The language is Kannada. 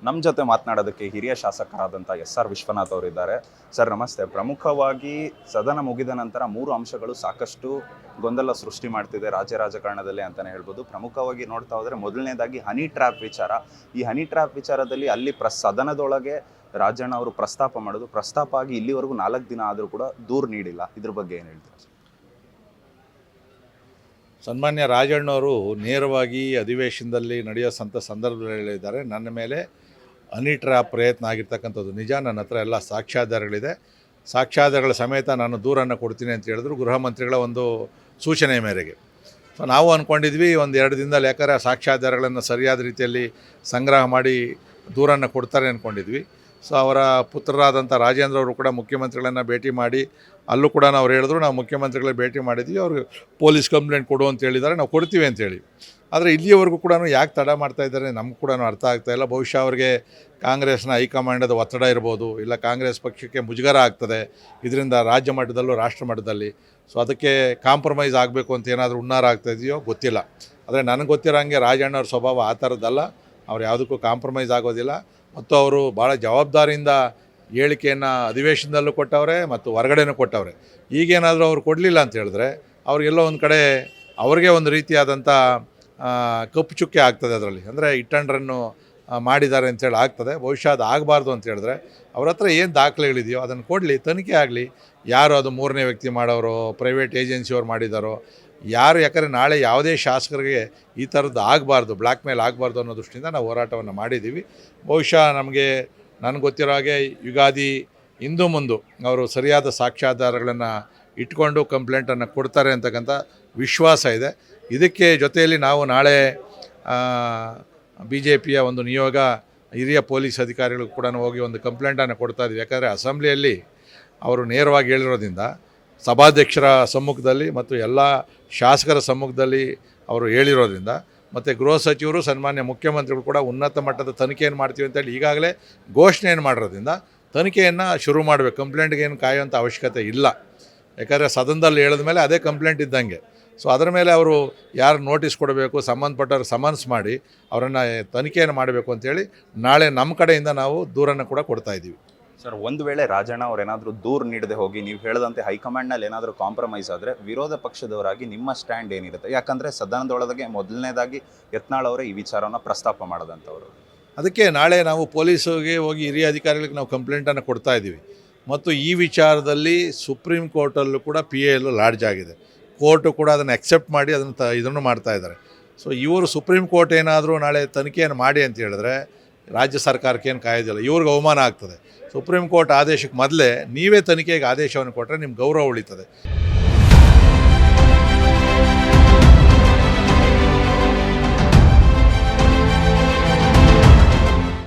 ನಮ್ಮ ಜೊತೆ ಮಾತನಾಡೋದಕ್ಕೆ ಹಿರಿಯ ಶಾಸಕರಾದಂಥ ಎಸ್.ಆರ್. ವಿಶ್ವನಾಥ್ ಅವರಿದ್ದಾರೆ. ಸರ್ ನಮಸ್ತೆ. ಪ್ರಮುಖವಾಗಿ ಸದನ ಮುಗಿದ ನಂತರ 3 ಅಂಶಗಳು ಸಾಕಷ್ಟು ಗೊಂದಲ ಸೃಷ್ಟಿ ಮಾಡ್ತಿದೆ ರಾಜ್ಯ ರಾಜಕಾರಣದಲ್ಲಿ ಅಂತಲೇ ಹೇಳ್ಬೋದು. ಪ್ರಮುಖವಾಗಿ ನೋಡ್ತಾ ಹೋದರೆ ಮೊದಲನೇದಾಗಿ ಹನಿ ಟ್ರ್ಯಾಪ್ ವಿಚಾರ. ಈ ಹನಿ ಟ್ರ್ಯಾಪ್ ವಿಚಾರದಲ್ಲಿ ಅಲ್ಲಿ ಸದನದೊಳಗೆ ರಾಜಣ್ಣ ಅವರು ಪ್ರಸ್ತಾಪ ಆಗಿ ಇಲ್ಲಿವರೆಗೂ 4 ದಿನ ಆದರೂ ಕೂಡ ದೂರು ನೀಡಿಲ್ಲ. ಇದ್ರ ಬಗ್ಗೆ ಏನು ಹೇಳ್ತೀರಾ? ಸನ್ಮಾನ್ಯ ರಾಜಣ್ಣವರು ನೇರವಾಗಿ ಅಧಿವೇಶನದಲ್ಲಿ ನಡೆಯೋ ಸಂದರ್ಭದಲ್ಲಿ ಹೇಳಿದ್ದಾರೆ, ನನ್ನ ಮೇಲೆ ಹನಿ ಟ್ರ್ಯಾಪ್ ಪ್ರಯತ್ನ ಆಗಿರ್ತಕ್ಕಂಥದ್ದು ನಿಜ, ನನ್ನ ಹತ್ರ ಎಲ್ಲ ಸಾಕ್ಷ್ಯಾಧಾರಗಳಿದೆ, ಸಾಕ್ಷ್ಯಾಧಾರಗಳ ಸಮೇತ ನಾನು ದೂರನ್ನು ಕೊಡ್ತೀನಿ ಅಂತ ಹೇಳಿದ್ರು ಗೃಹ ಮಂತ್ರಿಗಳ ಒಂದು ಸೂಚನೆ ಮೇರೆಗೆ. ಸೊ ನಾವು ಅಂದ್ಕೊಂಡಿದ್ವಿ 1-2 ದಿನದಲ್ಲಿ ಯಾಕಂದರೆ ಸಾಕ್ಷ್ಯಾಧಾರಗಳನ್ನು ಸರಿಯಾದ ರೀತಿಯಲ್ಲಿ ಸಂಗ್ರಹ ಮಾಡಿ ದೂರನ್ನು ಕೊಡ್ತಾರೆ ಅಂದ್ಕೊಂಡಿದ್ವಿ. ಸೊ ಅವರ ಪುತ್ರರಾದಂಥ ರಾಜೇಂದ್ರ ಅವರು ಕೂಡ ಮುಖ್ಯಮಂತ್ರಿಗಳನ್ನು ಭೇಟಿ ಮಾಡಿ ಅಲ್ಲೂ ಕೂಡ ಅವ್ರು ಹೇಳಿದ್ರು ನಾವು ಮುಖ್ಯಮಂತ್ರಿಗಳ ಭೇಟಿ ಮಾಡಿದ್ವಿ, ಅವ್ರಿಗೆ ಪೊಲೀಸ್ ಕಂಪ್ಲೇಂಟ್ ಕೊಡು ಅಂತ ಹೇಳಿದ್ದಾರೆ, ನಾವು ಕೊಡ್ತೀವಿ ಅಂತೇಳಿ. ಆದರೆ ಇಲ್ಲಿಯವರೆಗೂ ಕೂಡ ಯಾಕೆ ತಡ ಮಾಡ್ತಾಯಿದ್ದಾರೆ ನಮ್ಗೆ ಕೂಡ ಅರ್ಥ ಆಗ್ತಾಯಿಲ್ಲ. ಬಹುಶಃ ಅವ್ರಿಗೆ ಕಾಂಗ್ರೆಸ್ನ ಹೈಕಮಾಂಡದ ಒತ್ತಡ ಇರ್ಬೋದು, ಇಲ್ಲ ಕಾಂಗ್ರೆಸ್ ಪಕ್ಷಕ್ಕೆ ಮುಜುಗರ ಆಗ್ತದೆ ಇದರಿಂದ ರಾಜ್ಯ ಮಟ್ಟದಲ್ಲೂ ರಾಷ್ಟ್ರ ಮಟ್ಟದಲ್ಲಿ. ಸೊ ಅದಕ್ಕೆ ಕಾಂಪ್ರಮೈಸ್ ಆಗಬೇಕು ಅಂತ ಏನಾದರೂ ಹುನ್ನಾರ ಆಗ್ತಾಯಿದೆಯೋ ಗೊತ್ತಿಲ್ಲ. ಆದರೆ ನನಗೆ ಗೊತ್ತಿರೋ ಹಾಗೆ ರಾಜಣ್ಣವ್ರ ಸ್ವಭಾವ ಆ ಥರದ್ದಲ್ಲ, ಅವ್ರು ಯಾವುದಕ್ಕೂ ಕಾಂಪ್ರಮೈಸ್ ಆಗೋದಿಲ್ಲ. ಮತ್ತು ಅವರು ಭಾಳ ಜವಾಬ್ದಾರಿಯಿಂದ ಹೇಳಿಕೆಯನ್ನು ಅಧಿವೇಶನದಲ್ಲೂ ಕೊಟ್ಟವ್ರೆ ಮತ್ತು ಹೊರಗಡೆನೂ ಕೊಟ್ಟವ್ರೆ. ಈಗೇನಾದರೂ ಅವ್ರು ಕೊಡಲಿಲ್ಲ ಅಂತ ಹೇಳಿದ್ರೆ ಅವ್ರಿಗೆಲ್ಲೋ ಒಂದು ಕಡೆ ಅವ್ರಿಗೆ ಒಂದು ರೀತಿಯಾದಂಥ ಕಪ್ಪು ಚುಕ್ಕೆ ಆಗ್ತದೆ ಅದರಲ್ಲಿ. ಅಂದರೆ ಇಟ್ಟಂಡ್ರನ್ನು ಮಾಡಿದ್ದಾರೆ ಅಂತೇಳಿ ಆಗ್ತದೆ. ಬಹುಶಃ ಅದು ಆಗಬಾರ್ದು ಅಂತ ಹೇಳಿದ್ರೆ ಅವ್ರ ಹತ್ರ ಏನು ದಾಖಲೆಗಳಿದೆಯೋ ಅದನ್ನು ಕೊಡಲಿ, ತನಿಖೆ ಆಗಲಿ. ಯಾರು ಅದು 3ನೇ ವ್ಯಕ್ತಿ ಮಾಡೋರು, ಪ್ರೈವೇಟ್ ಏಜೆನ್ಸಿಯವ್ರು ಮಾಡಿದಾರೋ ಯಾರು, ಯಾಕಂದರೆ ನಾಳೆ ಯಾವುದೇ ಶಾಸಕರಿಗೆ ಈ ಥರದ್ದು ಆಗಬಾರ್ದು, ಬ್ಲ್ಯಾಕ್ ಮೇಲ್ ಆಗಬಾರ್ದು ಅನ್ನೋ ದೃಷ್ಟಿಯಿಂದ ನಾವು ಹೋರಾಟವನ್ನು ಮಾಡಿದ್ದೀವಿ. ಬಹುಶಃ ನನಗೆ ಗೊತ್ತಿರೋ ಹಾಗೆ ಯುಗಾದಿ ಇಂದು ಮುಂದೆ ಅವರು ಸರಿಯಾದ ಸಾಕ್ಷ್ಯಾಧಾರಗಳನ್ನು ಇಟ್ಕೊಂಡು ಕಂಪ್ಲೇಂಟನ್ನು ಕೊಡ್ತಾರೆ ಅಂತಕ್ಕಂಥ ವಿಶ್ವಾಸ ಇದೆ. ಇದಕ್ಕೆ ಜೊತೆಯಲ್ಲಿ ನಾವು ನಾಳೆ BJPಯ ಒಂದು ನಿಯೋಗ ಹಿರಿಯ ಪೊಲೀಸ್ ಅಧಿಕಾರಿಗಳು ಕೂಡ ಹೋಗಿ ಒಂದು ಕಂಪ್ಲೇಂಟನ್ನು ಕೊಡ್ತಾ ಇದ್ವಿ. ಯಾಕಂದರೆ ಅಸೆಂಬ್ಲಿಯಲ್ಲಿ ಅವರು ನೇರವಾಗಿ ಹೇಳಿರೋದ್ರಿಂದ ಸಭಾಧ್ಯಕ್ಷರ ಸಮ್ಮುಖದಲ್ಲಿ ಮತ್ತು ಎಲ್ಲ ಶಾಸಕರ ಸಮ್ಮುಖದಲ್ಲಿ ಅವರು ಹೇಳಿರೋದ್ರಿಂದ, ಮತ್ತು ಗೃಹ ಸಚಿವರು ಸನ್ಮಾನ್ಯ ಮುಖ್ಯಮಂತ್ರಿಗಳು ಕೂಡ ಉನ್ನತ ಮಟ್ಟದ ತನಿಖೆಯನ್ನು ಮಾಡ್ತೀವಿ ಅಂತೇಳಿ ಈಗಾಗಲೇ ಘೋಷಣೆಯನ್ನು ಮಾಡಿರೋದ್ರಿಂದ ತನಿಖೆಯನ್ನು ಶುರು ಮಾಡಬೇಕು. ಕಂಪ್ಲೇಂಟ್ಗೆ ಏನು ಕಾಯುವಂಥ ಅವಶ್ಯಕತೆ ಇಲ್ಲ. ಯಾಕಂದರೆ ಸದನದಲ್ಲಿ ಹೇಳಿದ ಮೇಲೆ ಅದೇ ಕಂಪ್ಲೇಂಟ್ ಇದ್ದಂಗೆ. ಸೊ ಅದರ ಮೇಲೆ ಅವರು ಯಾರು ನೋಟಿಸ್ ಕೊಡಬೇಕು, ಸಂಬಂಧಪಟ್ಟವ್ರು ಸಮನ್ಸ್ ಮಾಡಿ ಅವರನ್ನು ತನಿಖೆಯನ್ನು ಮಾಡಬೇಕು ಅಂತೇಳಿ ನಾಳೆ ನಮ್ಮ ಕಡೆಯಿಂದ ನಾವು ದೂರನ್ನು ಕೂಡ ಕೊಡ್ತಾಯಿದ್ದೀವಿ. ಸರ್, ಒಂದು ವೇಳೆ ರಾಜಣ್ಣ ಅವ್ರು ಏನಾದರೂ ದೂರು ನೀಡದೆ ಹೋಗಿ ನೀವು ಹೇಳಿದಂತೆ ಹೈಕಮಾಂಡ್ನಲ್ಲಿ ಏನಾದರೂ ಕಾಂಪ್ರಮೈಸ್ ಆದರೆ ವಿರೋಧ ಪಕ್ಷದವರಾಗಿ ನಿಮ್ಮ ಸ್ಟ್ಯಾಂಡ್ ಏನಿರುತ್ತೆ? ಯಾಕಂದರೆ ಸದನದೊಳಗೆ ಮೊದಲನೇದಾಗಿ ಯತ್ನಾಳ್ ಅವರೇ ಈ ವಿಚಾರವನ್ನು ಪ್ರಸ್ತಾಪ ಮಾಡೋದಂಥವ್ರು. ಅದಕ್ಕೆ ನಾಳೆ ನಾವು ಪೊಲೀಸಿಗೆ ಹೋಗಿ ಹಿರಿಯ ಅಧಿಕಾರಿಗಳಿಗೆ ನಾವು ಕಂಪ್ಲೇಂಟನ್ನು ಕೊಡ್ತಾ ಇದ್ದೀವಿ. ಮತ್ತು ಈ ವಿಚಾರದಲ್ಲಿ ಸುಪ್ರೀಂ ಕೋರ್ಟಲ್ಲೂ ಕೂಡ PIL ಲಾಡ್ಜ್ ಆಗಿದೆ. ಕೋರ್ಟು ಕೂಡ ಅದನ್ನು ಅಕ್ಸೆಪ್ಟ್ ಮಾಡಿ ಇದನ್ನು ಮಾಡ್ತಾ ಇದ್ದಾರೆ. ಸೊ ಇವರು ಸುಪ್ರೀಂ ಕೋರ್ಟ್ ಏನಾದರೂ ನಾಳೆ ತನಿಖೆಯನ್ನು ಮಾಡಿ ಅಂತ ಹೇಳಿದ್ರೆ ರಾಜ್ಯ ಸರ್ಕಾರಕ್ಕೆ ಏನು ಕಾಯೋದಿಲ್ಲ, ಇವ್ರಿಗೆ ಅವಮಾನ ಆಗ್ತದೆ. ಸುಪ್ರೀಂ ಕೋರ್ಟ್ ಆದೇಶಕ್ಕೆ ಮೊದಲೇ ನೀವೇ ತನಿಖೆಗೆ ಆದೇಶವನ್ನು ಕೊಟ್ಟರೆ ನಿಮ್ಮ ಗೌರವ ಉಳಿತದೆ.